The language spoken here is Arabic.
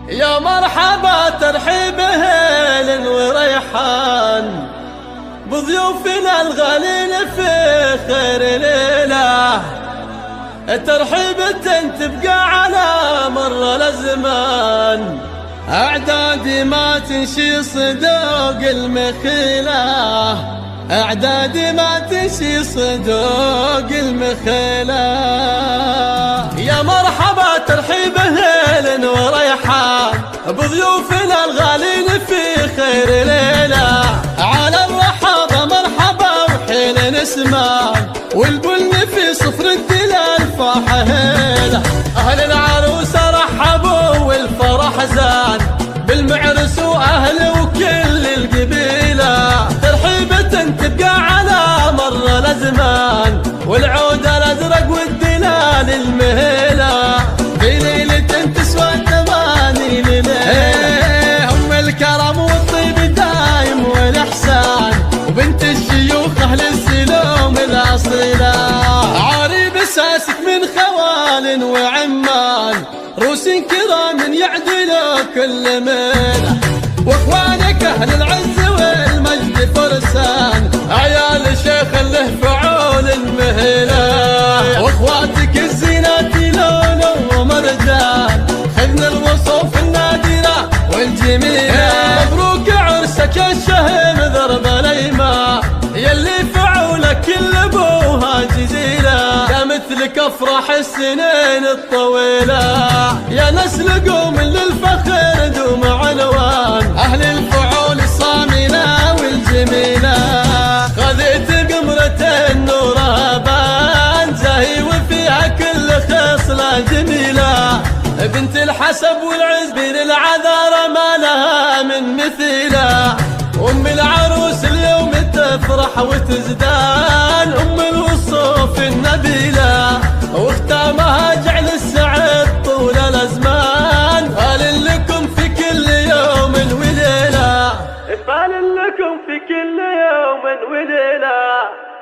يا مرحبا ترحيب هيل وريحان بضيوفنا الغالين في خير ليلة. ترحيبة تبقى على مر الأزمان، أعدادي ما تنشي صدوق المخيلة، أعدادي ما تنشي صدوق المخيلة. يا مرحبا ترحيب هيل وريحان بضيوفنا الغالين في خير ليلة. على الرحابة مرحبا وحين نسمان، والبن في صفر الدلال فاح هيلة. أهل العروسة رحبوا والفرح زان بالمعرس وأهل وكل القبيلة. ترحيبة تبقى على مر الأزمان، والعود الأزرق والدلال المهيلة. في ليلة تسوى 8 ليلة، هم الكرم والطيب دايم والإحسان، وبنت الشيوخ أهل السلوم الأصيلة. عاري بساسك من خوال وعمان، روس كرام يعدلوا كل ميلة. واخوانك أهل العز والمجد فرسان، عيال شيخ له فعول المهيلة. واخواتك الزينات لون ومرجان، خذنا الوصوف النادرة والجميلة. مبروك عرسك يا الشهم ضرب الايمان، يلي فعولك كل ابوها جزيلة. يا مثلك افرح السنين الطويلة، يا نسل قوم للفخر دوم عنوان. اهل الفعول الصامنة والجميلة، خذيت قمرة النور هبان زاهي وفيها كل خصلة جميلة. بنت الحسب والعز بين العذارى ما لها من مثيلة. أم العروس اليوم تفرح وتزدان، أم الوصوف النبيلة. واختامها جعل السعد طول الأزمان، فال لكم في كل يوم وليلة، فال لكم في كل يوم وليلة.